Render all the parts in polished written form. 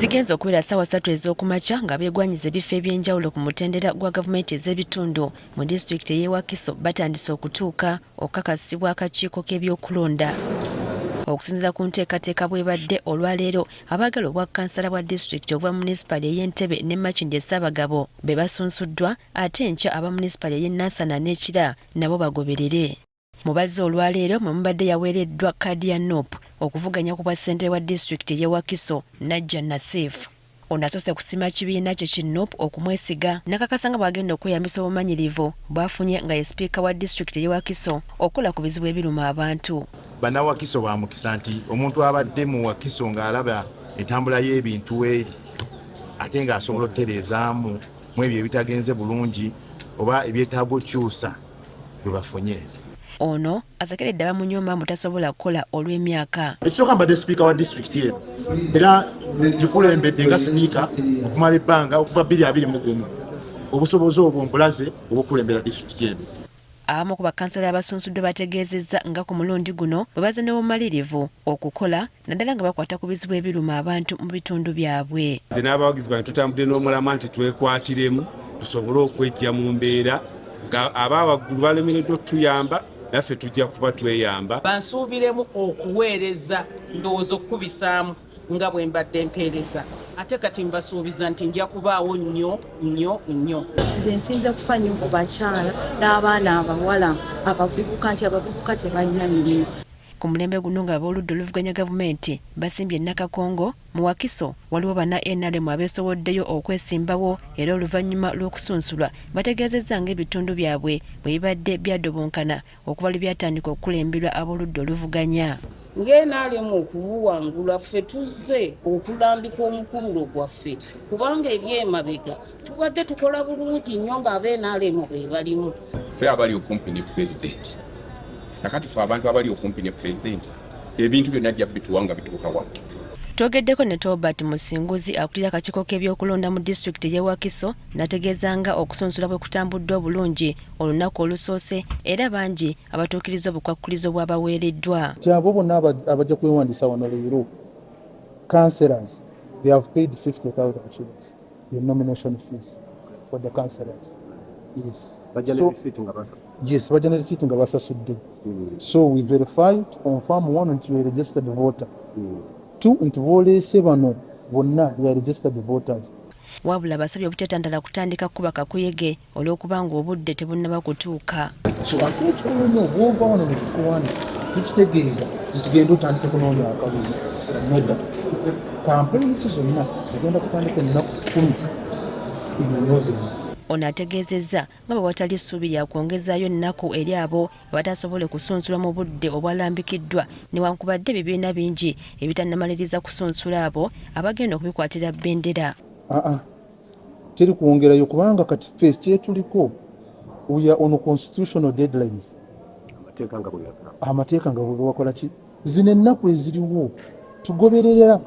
Zigenza okubeera ssaawa 3 ez'okumakya nga beegwanyiza ebifo eby'enjawulo ku mutendera gwa gavumenti ez'ebitundu mu disitulikiti ey'e Wakiso batandise okutuuka okukakasibwa akakiiko k'ebyokulonda. Okusinziira ku nteekateeka bw'ebadde olwaleero abaagala obwa kansala bwa disitulikiti obwa munisipali ey'Entebbe ne Makindye Ssaabagabo be basunsuddwa ate enkya aba munisipali ey'e Nansana n'Ekira nabo bagoberere. Mubazzi olwaleero mwe mubadde yaweereddwa kkaadi ya NOP okuvuganya ku bwa ssentebe wa disitulikiti ey'e Wakiso Najja Nassif. Ono asoose kusima kibiina kye ki NOP okumwesiga n'akakasa nga bw'agenda okweyambisa obumanyirivu bw'afunye nga ye sipiika wa disitulikiti ey'e Wakiso okukola ku bizibu ebiruma abantu. Bannawakiso ba mukisa nti omuntu abadde mu Wakiso ng'alaba entambula y'ebintu eri ate ng'asobola okutereezaamu mu ebyo ebitagenze bulungi oba ebyetaaga okyusa bwe bafunye. Ono asekeredde abamunyoma mutasobola kukola olw'emyaka. Ekisooka mbadde sipiika wa disitulikiti eno era gikulembedde nga sipiika okumala ebbanga okuva 2021 obusobozi obwo mbulaze obw'okulembera disitulikiti eno. Abamu ku bakansala abasunsuddwe bategeezezza nga ku mulundi guno bwe baze n'obumalirivu okukola naddala nga bakwata ku bizibu ebiruma abantu mu bitundu byabwe. Nze n'abawagizi bange tutambudde n'omulama nti twekwatiremu tusobole okwejja mu mbeera nga abaawaggulu balemereddwa okutuyamba naffe tujja kuba tweyamba. Bansuubiremu okuweereza ndowooza okukubisaamu nga bwe mbadde mpeereza ate kati mbasuubiza nti nja kubaawo nnyo. Nze nsinza kufa nnyo ku bakyala n'abaana abawala abavubuka tebalina mirimu. Ku mulembe guno nga ab'oludda oluvuganya gavumenti basimbye Nakakongo mu Wakiso waliwo banna NRM abeesoboddeyo okwesimbawo era oluvannyuma lw'okusunsulwa bategeezezza ng'ebitundu byabwe bwe bibadde byadobonkana okuba lwe byatandika okulemberwa ab'oludda oluvuganya. Ng'NRM okubuwangula ffe tuzze okulambika omukululo gwaffe kubanga ebyemabega tubadde tukola bulungi nnyo ng'ab'NRM be balimu. Ffe abali okumpi ne pulezidenti nakati ffe abantu abali okumpi ne pulezidenti ebintu byonna ajja bituwanga bituuka wa. Twogeddeko ne Tobert Musinguzi akulira akakiiko k'ebyokulonda mu disitulikiti ey'e Wakiso n'ategeeza nga okusunsula bwe kutambuddwa bulungi olunaku olusoose era bangi abatuukiriza obukwakkulizo bw'abaweereddwa. Abo bonna abajja kwewandiisa wano leero councillors they have paid 50,000 shillings the nomination fees for the councillors. Yes. Yes, bajja ne receipt nga basasudde. So we verified on farm 1 nti we registered voter. 2 nti booleese bano bonna we registered voters. Wabula basabye obutetandala kutandika kuba kakuyege olw'okubanga obudde tebunnaba kutuuka. So ate ekikulu nnyo bw'ova wano ne tukuwani tukitegeeza tugenda otandika kunoonya akalulu nedda kampeyini zonna zigenda kutandika ennaku 10 inoozemu. Ono ategeezezza nga bwe watali ssuubi lya kwongezaayo nnaku eri abo abatasobole kusunsulwa mu budde obwalambikiddwa newankubadde ebibiina bingi ebitannamaliriza kusunsula abo abagenda okubikwatira bbendera. Teri kwongerayo kubanga kati ffe kyetuliko we are on constitutional deadlines. Amateeka nga bwe wakola ki zino ennaku eziriwo tugoberera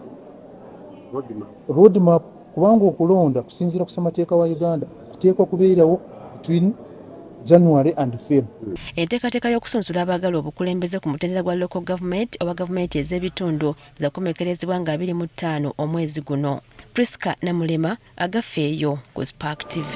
roadmap kubanga okulonda kusinziira ku ssemateeka wa Uganda kuteekwa kubeerawo between January and February. Enteekateeka y'okusunsula abaagala obukulembeze ku mutendera gwa local government oba gavumenti ez'ebitundu zakomekerezebwa nga 25 omwezi guno. Priska Namulema agafeeyo ku Spark TV.